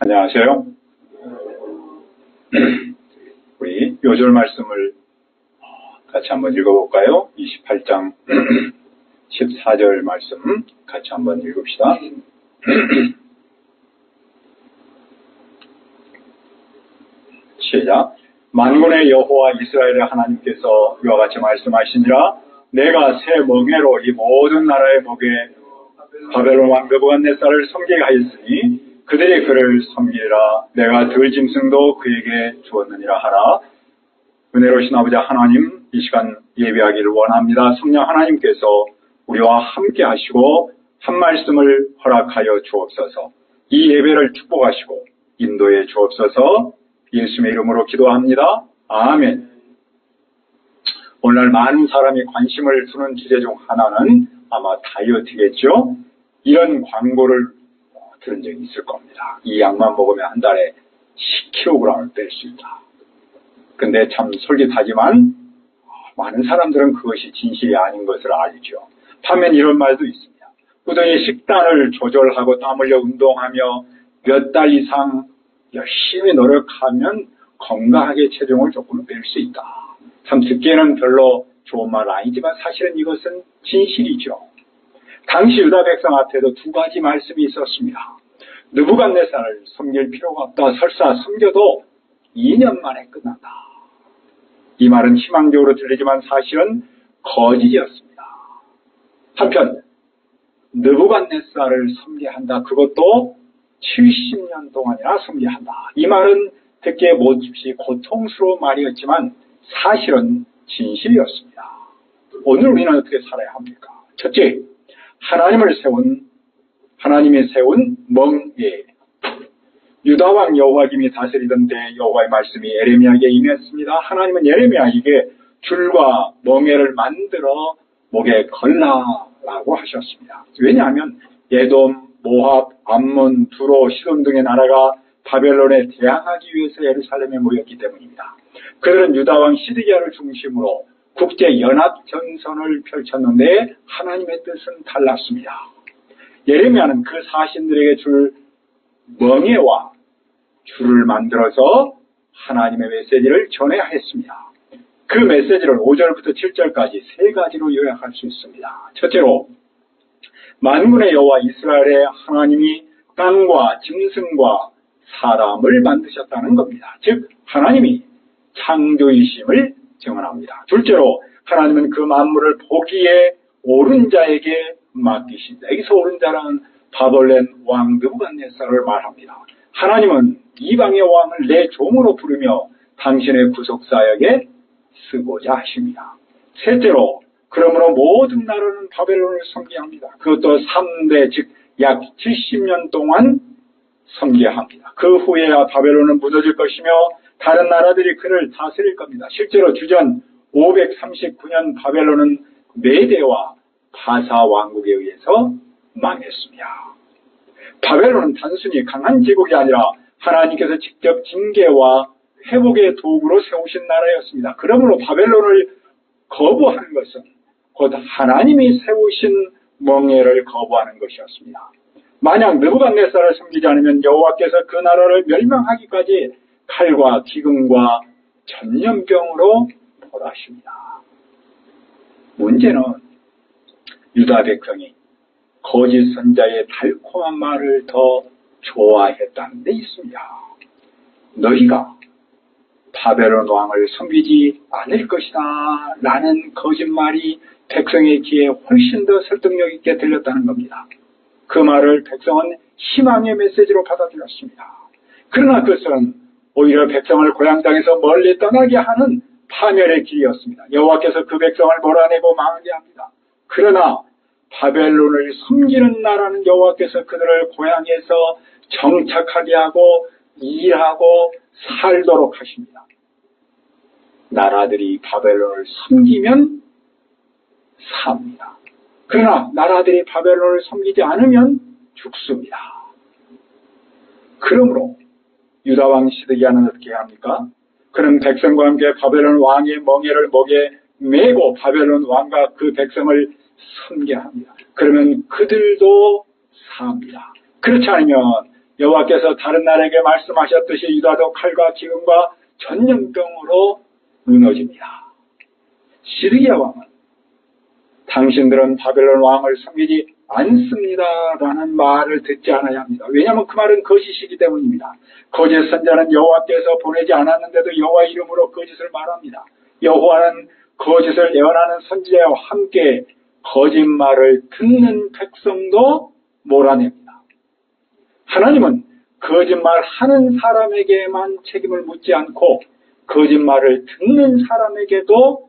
안녕하세요. 우리 요절 말씀을 같이 한번 읽어볼까요? 28장 14절 말씀 같이 한번 읽읍시다. 시작. 만군의 여호와 이스라엘의 하나님께서 이와 같이 말씀하시니라. 내가 새 멍에로 이 모든 나라의 복에 바벨론 왕 느부갓네살을 섬기게 하였으니 그들이 그를 섬기리라. 내가 들짐승도 그에게 주었느니라 하라. 은혜로우신 아버지 하나님, 이 시간 예배하기를 원합니다. 성령 하나님께서 우리와 함께 하시고 한 말씀을 허락하여 주옵소서. 이 예배를 축복하시고 인도해 주옵소서. 예수님의 이름으로 기도합니다. 아멘. 오늘날 많은 사람이 관심을 두는 주제 중 하나는 아마 다이어트겠죠. 이런 광고를 들은 적이 있을 겁니다. 이 약만 먹으면 한 달에 10kg을 뺄 수 있다. 근데 참 솔깃하지만 많은 사람들은 그것이 진실이 아닌 것을 알죠. 반면 이런 말도 있습니다. 꾸준히 식단을 조절하고 땀 흘려 운동하며 몇 달 이상 열심히 노력하면 건강하게 체중을 조금 뺄 수 있다. 참 듣기에는 별로 좋은 말 아니지만 사실은 이것은 진실이죠. 당시 유다 백성 앞에도 두 가지 말씀이 있었습니다. 느부갓네살을 섬길 필요가 없다. 설사 섬겨도 2년 만에 끝난다. 이 말은 희망적으로 들리지만 사실은 거짓이었습니다. 한편 느부갓네살을 섬기한다. 그것도 70년 동안이나 섬기한다. 이 말은 듣기에 몹시 고통스러운 말이었지만 사실은 진실이었습니다. 오늘 우리는 어떻게 살아야 합니까? 첫째, 하나님이 세운 멍에. 유다왕 여호야김이 다스리던 때 여호와의 말씀이 예레미야에게 임했습니다. 하나님은 예레미야에게 줄과 멍에를 만들어 목에 걸라라고 하셨습니다. 왜냐하면 에돔, 모압, 암몬, 두로, 시돈 등의 나라가 바벨론에 대항하기 위해서 예루살렘에 모였기 때문입니다. 그들은 유다왕 시드기야를 중심으로 국제연합전선을 펼쳤는데 하나님의 뜻은 달랐습니다. 예레미야는 그 사신들에게 줄 멍에와 줄을 만들어서 하나님의 메시지를 전해야 했습니다. 그 메시지를 5절부터 7절까지 세 가지로 요약할 수 있습니다. 첫째로, 만군의 여호와 이스라엘의 하나님이 땅과 짐승과 사람을 만드셨다는 겁니다. 즉 하나님이 창조이심을 증언합니다. 둘째로, 하나님은 그 만물을 보기에 옳은 자에게 맡기신다. 여기서 옳은 자는 바벨론 왕 느부갓네살을 말합니다. 하나님은 이방의 왕을 내 종으로 부르며 당신의 구속사역에 쓰고자 하십니다. 셋째로, 그러므로 모든 나라는 바벨론을 섬기합니다. 그것도 3대 즉 약 70년 동안 섬기합니다. 그 후에야 바벨론은 무너질 것이며 다른 나라들이 그를 다스릴 겁니다. 실제로 주전 539년 바벨론은 메대와 바사 왕국에 의해서 망했습니다. 바벨론은 단순히 강한 제국이 아니라 하나님께서 직접 징계와 회복의 도구로 세우신 나라였습니다. 그러므로 바벨론을 거부하는 것은 곧 하나님이 세우신 멍에를 거부하는 것이었습니다. 만약 느부갓네살을 섬기지 않으면 여호와께서 그 나라를 멸망하기까지 칼과 기근과 전염병으로 벌하십니다. 문제는 유다 백성이 거짓 선자의 달콤한 말을 더 좋아했다는 데 있습니다. 너희가 바벨론 왕을 섬기지 않을 것이다 라는 거짓말이 백성의 귀에 훨씬 더 설득력 있게 들렸다는 겁니다. 그 말을 백성은 희망의 메시지로 받아들였습니다. 그러나 그것은 오히려 백성을 고향 땅에서 멀리 떠나게 하는 파멸의 길이었습니다. 여호와께서 그 백성을 몰아내고 망하게 합니다. 그러나 바벨론을 섬기는 나라는 여호와께서 그들을 고향에서 정착하게 하고 일하고 살도록 하십니다. 나라들이 바벨론을 섬기면 삽니다. 그러나 나라들이 바벨론을 섬기지 않으면 죽습니다. 그러므로 유다왕 시드기야는 어떻게 합니까? 그는 백성과 함께 바벨론 왕의 멍에를 목에 메고 바벨론 왕과 그 백성을 섬게 합니다. 그러면 그들도 삽니다. 그렇지 않으면 여호와께서 다른 나라에게 말씀하셨듯이 유다도 칼과 기근과 전염병으로 무너집니다. 시드기야 왕은 당신들은 바벨론 왕을 섬기지 않습니다라는 말을 듣지 않아야 합니다. 왜냐하면 그 말은 거짓이기 때문입니다. 거짓 선자는 여호와께서 보내지 않았는데도 여호와 이름으로 거짓을 말합니다. 여호와는 거짓을 예언하는 선지자와 함께 거짓말을 듣는 백성도 몰아냅니다. 하나님은 거짓말하는 사람에게만 책임을 묻지 않고 거짓말을 듣는 사람에게도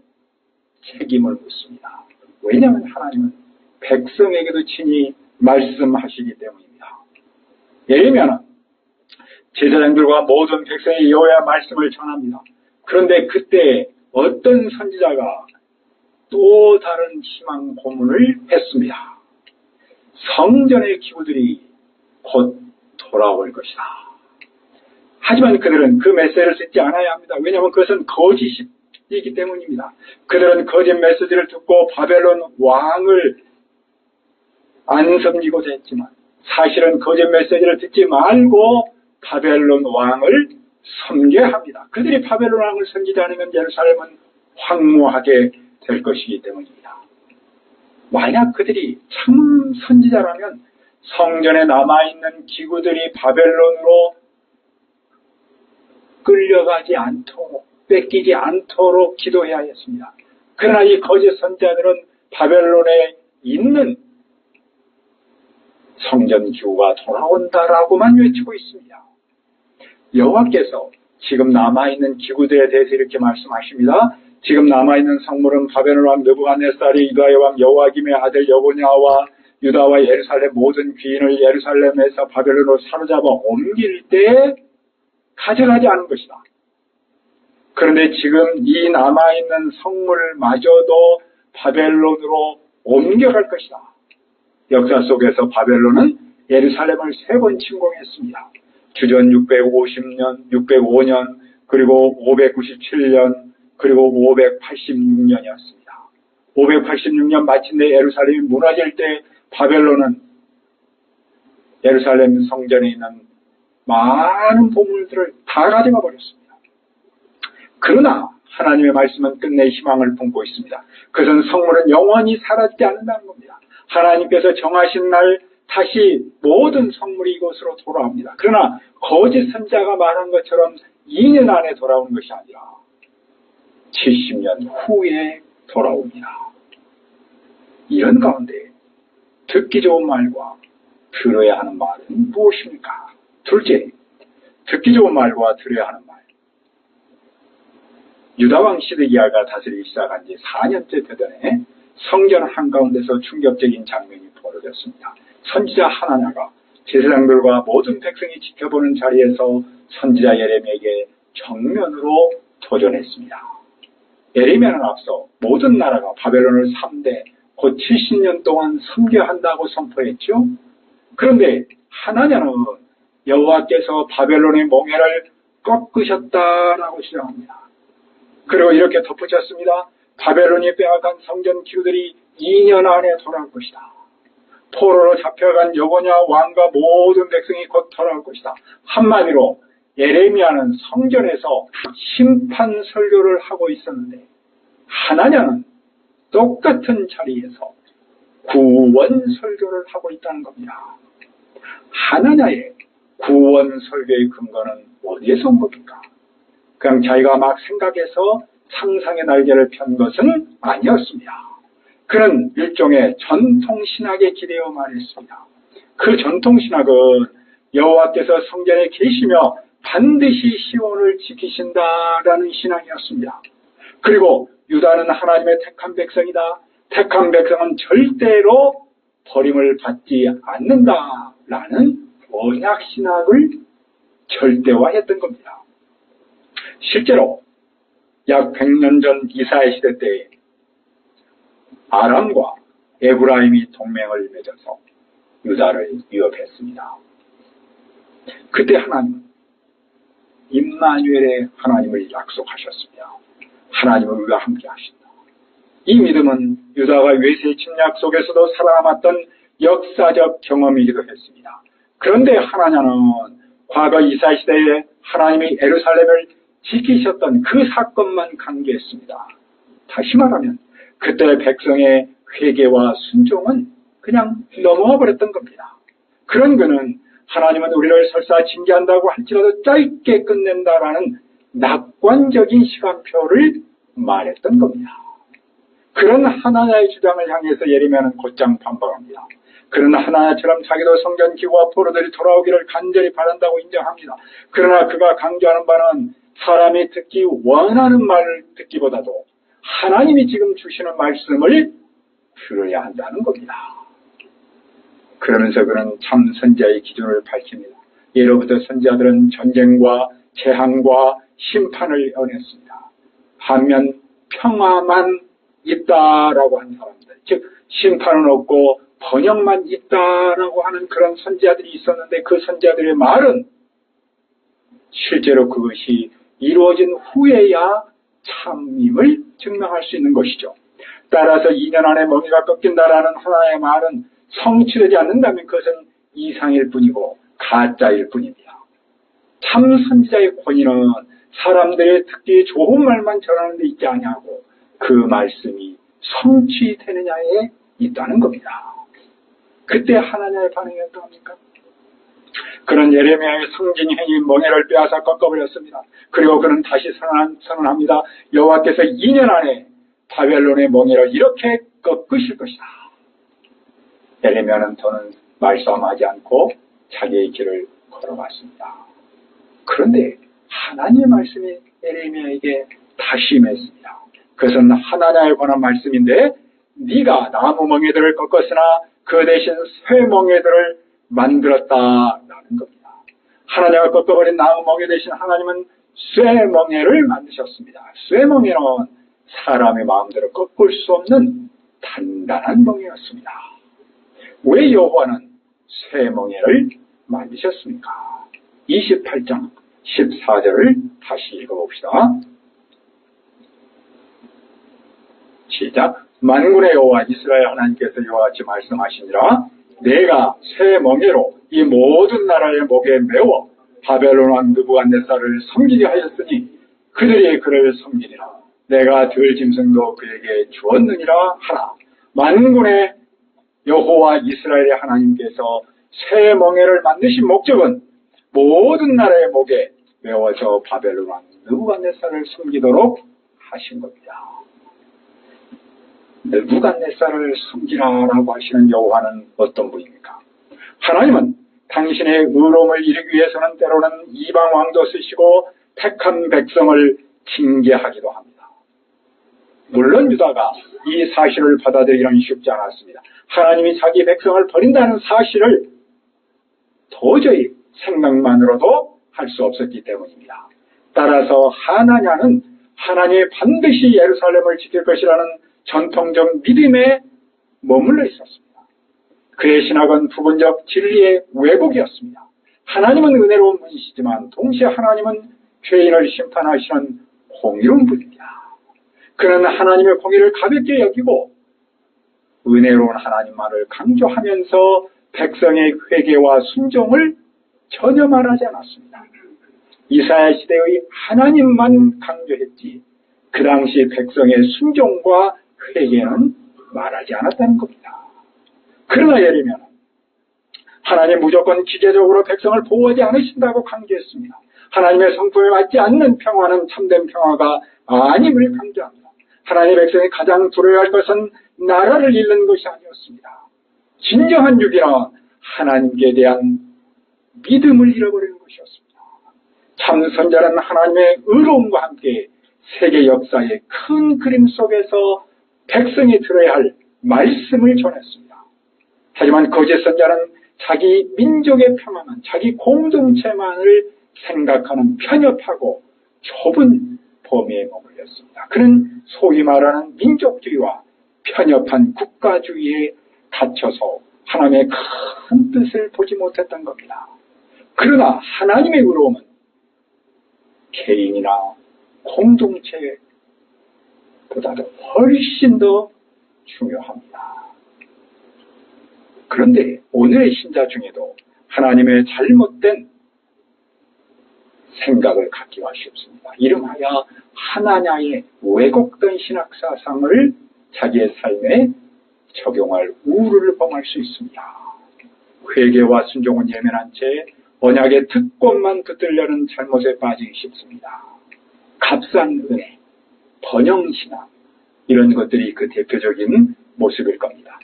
책임을 묻습니다. 왜냐하면 하나님은 백성에게도 친히 말씀하시기 때문입니다. 예레미야는 제사장들과 모든 백성이 여호와의 말씀을 전합니다. 그런데 그때 어떤 선지자가 또 다른 희망 고문을 했습니다. 성전의 기구들이 곧 돌아올 것이다. 하지만 그들은 그 메시지를 듣지 않아야 합니다. 왜냐하면 그것은 거짓이기 때문입니다. 그들은 거짓 메시지를 듣고 바벨론 왕을 안 섬기고자 했지만 사실은 거짓 메시지를 듣지 말고 바벨론 왕을 섬겨야 합니다. 그들이 바벨론 왕을 섬기지 않으면 예루살렘은 황무하게 될 것이기 때문입니다. 만약 그들이 참 선지자라면 성전에 남아있는 기구들이 바벨론으로 끌려가지 않도록, 뺏기지 않도록 기도해야 했습니다. 그러나 이 거짓 선지자들은 바벨론에 있는 성전 기구가 돌아온다라고만 외치고 있습니다. 여호와께서 지금 남아있는 기구들에 대해서 이렇게 말씀하십니다. 지금 남아있는 성물은 바벨론 왕 느부갓네살이 유다의 왕 여호와김의 아들 여고냐와 유다와 예루살렘 모든 귀인을 예루살렘에서 바벨론으로 사로잡아 옮길 때 가져가지 않은 것이다. 그런데 지금 이 남아있는 성물마저도 바벨론으로 옮겨갈 것이다. 역사 속에서 바벨론은 예루살렘을 3번 침공했습니다. 주전 650년, 605년, 그리고 597년, 그리고 586년이었습니다. 586년 마침내 예루살렘이 무너질 때 바벨론은 예루살렘 성전에 있는 많은 보물들을 다 가져가 버렸습니다. 그러나 하나님의 말씀은 끝내 희망을 품고 있습니다. 그것은 성물은 영원히 사라지지 않는다는 겁니다. 하나님께서 정하신 날 다시 모든 성물이 이곳으로 돌아옵니다. 그러나 거짓 선자가 말한 것처럼 2년 안에 돌아오는 것이 아니라 70년 후에 돌아옵니다. 이런 가운데 듣기 좋은 말과 들어야 하는 말은 무엇입니까? 둘째, 듣기 좋은 말과 들어야 하는 말. 유다왕 시드기야가 다스리기 시작한 지 4년째 되던 성전 한가운데서 충격적인 장면이 벌어졌습니다. 선지자 하나냐가 제사장들과 모든 백성이 지켜보는 자리에서 선지자 예레미야에게 정면으로 도전했습니다. 예레미야는 앞서 모든 나라가 바벨론을 3대 곧 70년 동안 섬겨야 한다고 선포했죠. 그런데 하나냐는 여호와께서 바벨론의 몽해를 꺾으셨다라고 주장합니다. 그리고 이렇게 덧붙였습니다. 바벨론이 빼앗간 성전 기구들이 2년 안에 돌아올 것이다. 포로로 잡혀간 여고냐 왕과 모든 백성이 곧 돌아올 것이다. 한마디로 예레미야는 성전에서 심판 설교를 하고 있었는데 하나냐는 똑같은 자리에서 구원 설교를 하고 있다는 겁니다. 하나냐의 구원 설교의 근거는 어디에서 온 겁니까? 그냥 자기가 막 생각해서 상상의 날개를 편 것은 아니었습니다. 그는 일종의 전통신학에 기대어 말했습니다. 그 전통신학은 여호와께서 성전에 계시며 반드시 시온을 지키신다라는 신앙이었습니다. 그리고 유다는 하나님의 택한 백성이다. 택한 백성은 절대로 버림을 받지 않는다라는 언약신학을 절대화했던 겁니다. 실제로 약 100년 전 이사야 시대 때 아람과 에브라임이 동맹을 맺어서 유다를 위협했습니다. 그때 하나님은 임마누엘의 하나님을 약속하셨습니다. 하나님은 우리와 함께 하신다. 이 믿음은 유다가 외세 침략 속에서도 살아남았던 역사적 경험이기도 했습니다. 그런데 하나냐는 과거 이스라엘 시대에 하나님이 예루살렘을 지키셨던 그 사건만 강조했습니다. 다시 말하면 그때 백성의 회개와 순종은 그냥 넘어와 버렸던 겁니다. 그런 그는 하나님은 우리를 설사 징계한다고 할지라도 짧게 끝낸다라는 낙관적인 시간표를 말했던 겁니다. 그런 하나냐의 주장을 향해서 예레미야는 곧장 반박합니다. 그런 하나냐처럼 자기도 성전 기구와 포로들이 돌아오기를 간절히 바란다고 인정합니다. 그러나 그가 강조하는 바는 사람이 듣기 원하는 말을 듣기보다도 하나님이 지금 주시는 말씀을 들어야 한다는 겁니다. 그러면서 그는 참 선지자의 기준을 밝힙니다. 예로부터 선지자들은 전쟁과 재앙과 심판을 예언했습니다. 반면 평화만 있다라고 한 사람들, 즉 심판은 없고 번영만 있다라고 하는 그런 선지자들이 있었는데 그 선지자들의 말은 실제로 그것이 이루어진 후에야 참임을 증명할 수 있는 것이죠. 따라서 2년 안에 멍에가 꺾인다라는 하나의 말은 성취되지 않는다면 그것은 이상일 뿐이고 가짜일 뿐입니다. 참 선지자의 권위는 사람들의 듣기 좋은 말만 전하는 데 있지 아니하고 그 말씀이 성취되느냐에 있다는 겁니다. 그때 하나님의 반응이 어떠합니까? 그런 예레미야의 성진 행위 멍에를 빼앗아 꺾어버렸습니다. 그리고 그는 다시 선언합니다. 여호와께서 2년 안에 바벨론의 멍에를 이렇게 꺾으실 것이다. 예레미야는 더는 말싸움하지 않고 자기의 길을 걸어갔습니다. 그런데 하나님의 말씀이 예레미야에게 다시 임했습니다. 그것은 하나님에 관한 말씀인데 네가 나무 멍에들을 꺾었으나 그 대신 쇠 멍에들을 만들었다라는 겁니다. 하나님을 꺾어버린 나무 멍에 대신 하나님은 쇠 멍에를 만드셨습니다. 쇠 멍에는 사람의 마음대로 꺾을 수 없는 단단한 멍에였습니다. 왜 여호와는 쇠 멍에를 만드셨습니까? 28장 14절을 다시 읽어봅시다. 시작. 만군의 여호와 이스라엘 하나님께서 이와 같이 말씀하시니라. 내가 새 멍에로 이 모든 나라의 목에 메워 바벨론 왕 느부갓네살을 섬기게 하였으니 그들이 그를 섬기리라. 내가 들 짐승도 그에게 주었느니라 하라. 만군의 여호와 이스라엘의 하나님께서 새 멍에를 만드신 목적은 모든 나라의 목에 메워서 바벨론 왕 느부갓네살을 섬기도록 하신 겁니다. 느부갓네살을 섬기라라고 하시는 여호와는 어떤 분입니까? 하나님은 당신의 의로움을 이루기 위해서는 때로는 이방 왕도 쓰시고 택한 백성을 징계하기도 합니다. 물론 유다가 이 사실을 받아들이기는 쉽지 않았습니다. 하나님이 자기 백성을 버린다는 사실을 도저히 생각만으로도 할 수 없었기 때문입니다. 따라서 하나냐는 하나님이 반드시 예루살렘을 지킬 것이라는 전통적 믿음에 머물러 있었습니다. 그의 신학은 부분적 진리의 왜곡이었습니다. 하나님은 은혜로운 분이시지만 동시에 하나님은 죄인을 심판하시는 공의로운 분입니다. 그는 하나님의 공의를 가볍게 여기고 은혜로운 하나님만을 강조하면서 백성의 회개와 순종을 전혀 말하지 않았습니다. 이사야 시대의 하나님만 강조했지 그 당시 백성의 순종과 회개는 말하지 않았다는 겁니다. 그러나 예레미야는 하나님 무조건 기계적으로 백성을 보호하지 않으신다고 강조했습니다. 하나님의 성품에 맞지 않는 평화는 참된 평화가 아님을 강조합니다. 하나님의 백성이 가장 두려워할 것은 나라를 잃는 것이 아니었습니다. 진정한 유기는 하나님께 대한 믿음을 잃어버리는 것이었습니다. 참 선자는 하나님의 의로움과 함께 세계 역사의 큰 그림 속에서 백성이 들어야 할 말씀을 전했습니다. 하지만 거짓 선자는 자기 민족의 평화만, 자기 공동체만을 생각하는 편협하고 좁은 범위에 머물렀습니다. 그는 소위 말하는 민족주의와 편협한 국가주의에 갇혀서 하나님의 큰 뜻을 보지 못했던 겁니다. 그러나 하나님의 의로움은 개인이나 공동체보다도 훨씬 더 중요합니다. 그런데 오늘의 신자 중에도 하나님의 잘못된 생각을 갖기가 쉽습니다. 이름하여 하나냐의 왜곡된 신학사상을 자기의 삶에 적용할 우를 범할 수 있습니다. 회개와 순종은 예민한 채 언약의 특권만 붙들려는 잘못에 빠지기 쉽습니다. 값싼 은혜, 번영신앙, 이런 것들이 그 대표적인 모습일 겁니다.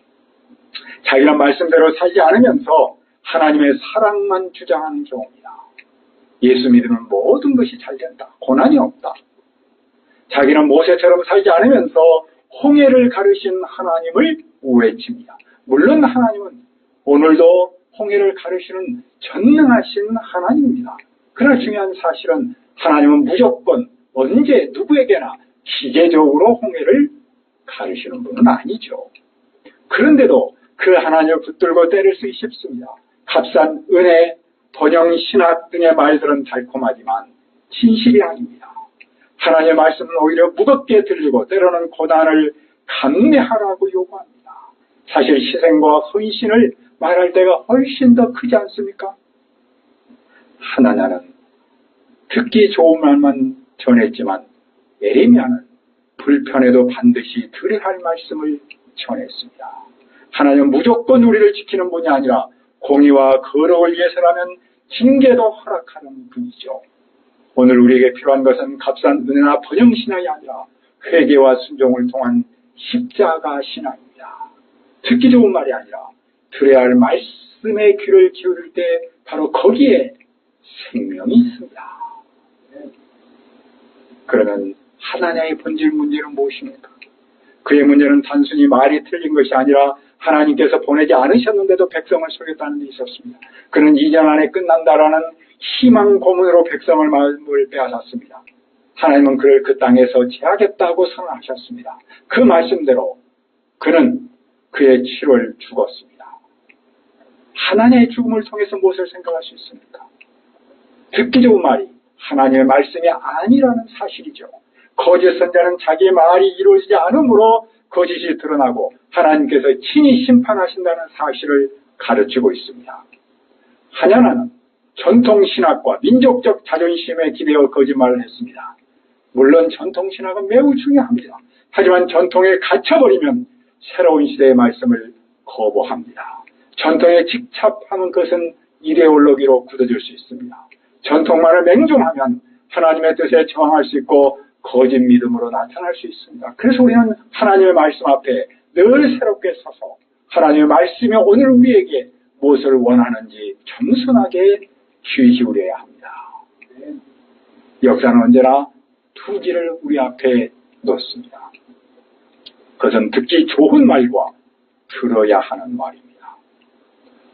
자기는 말씀대로 살지 않으면서 하나님의 사랑만 주장하는 경우입니다. 예수 믿으면 모든 것이 잘 된다, 고난이 없다. 자기는 모세처럼 살지 않으면서 홍해를 가르신 하나님을 외칩니다. 물론 하나님은 오늘도 홍해를 가르시는 전능하신 하나님입니다. 그러나 중요한 사실은 하나님은 무조건 언제 누구에게나 기계적으로 홍해를 가르시는 분은 아니죠. 그런데도 그 하나님을 붙들고 때릴 수 있습니다. 값싼 은혜, 번영, 신학 등의 말들은 달콤하지만 진실이 아닙니다. 하나님의 말씀은 오히려 무겁게 들리고 때로는 고난을 감내하라고 요구합니다. 사실 희생과 헌신을 말할 때가 훨씬 더 크지 않습니까? 하나냐는 듣기 좋은 말만 전했지만 에레미야는 불편해도 반드시 들어야 할 말씀을 전했습니다. 하나님은 무조건 우리를 지키는 분이 아니라 공의와 거룩을 위해서라면 징계도 허락하는 분이죠. 오늘 우리에게 필요한 것은 값싼 은혜나 번영신앙이 아니라 회개와 순종을 통한 십자가 신앙입니다. 듣기 좋은 말이 아니라 들어야 할 말씀의 귀를 기울일 때 바로 거기에 생명이 있습니다. 그러면 하나님의 본질 문제는 무엇입니까? 그의 문제는 단순히 말이 틀린 것이 아니라 하나님께서 보내지 않으셨는데도 백성을 속였다는 데 있었습니다. 그는 2년 안에 끝난다라는 희망 고문으로 백성을 마음을 빼앗았습니다. 하나님은 그를 그 땅에서 제하겠다고 선언하셨습니다. 그 말씀대로 그는 그의 치료를 죽었습니다. 하나님의 죽음을 통해서 무엇을 생각할 수 있습니까? 듣기 좋은 말이 하나님의 말씀이 아니라는 사실이죠. 거짓 선자는 자기의 말이 이루어지지 않으므로 거짓이 드러나고 하나님께서 친히 심판하신다는 사실을 가르치고 있습니다. 하냐나는 전통신학과 민족적 자존심에 기대어 거짓말을 했습니다. 물론 전통신학은 매우 중요합니다. 하지만 전통에 갇혀버리면 새로운 시대의 말씀을 거부합니다. 전통에 집착하는 것은 이데올로기로 굳어질 수 있습니다. 전통만을 맹종하면 하나님의 뜻에 저항할 수 있고 거짓 믿음으로 나타날 수 있습니다. 그래서 우리는 하나님의 말씀 앞에 늘 새롭게 서서 하나님의 말씀이 오늘 우리에게 무엇을 원하는지 겸손하게 귀 기울여야 합니다. 역사는 언제나 두 길을 우리 앞에 놓습니다. 그것은 듣기 좋은 말과 들어야 하는 말입니다.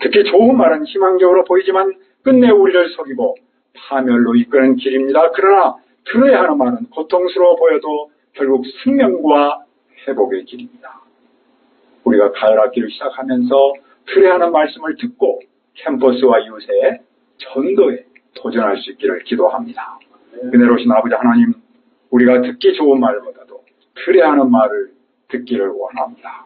듣기 좋은 말은 희망적으로 보이지만 끝내 우리를 속이고 파멸로 이끄는 길입니다. 그러나 들어야 하는 말은 고통스러워 보여도 결국 생명과 회복의 길입니다. 우리가 가을 학기를 시작하면서 들어야 하는 말씀을 듣고 캠퍼스와 이웃의 전도에 도전할 수 있기를 기도합니다. 은혜로우신 아버지 하나님, 우리가 듣기 좋은 말보다도 들어야 하는 말을 듣기를 원합니다.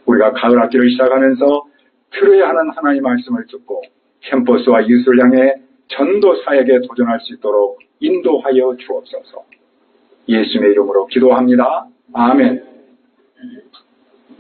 우리가 가을 학기를 시작하면서 들어야 하는 하나님의 말씀을 듣고 캠퍼스와 이웃을 향해 전도 사역에 도전할 수 있도록 인도하여 주옵소서. 예수님의 이름으로 기도합니다. 아멘.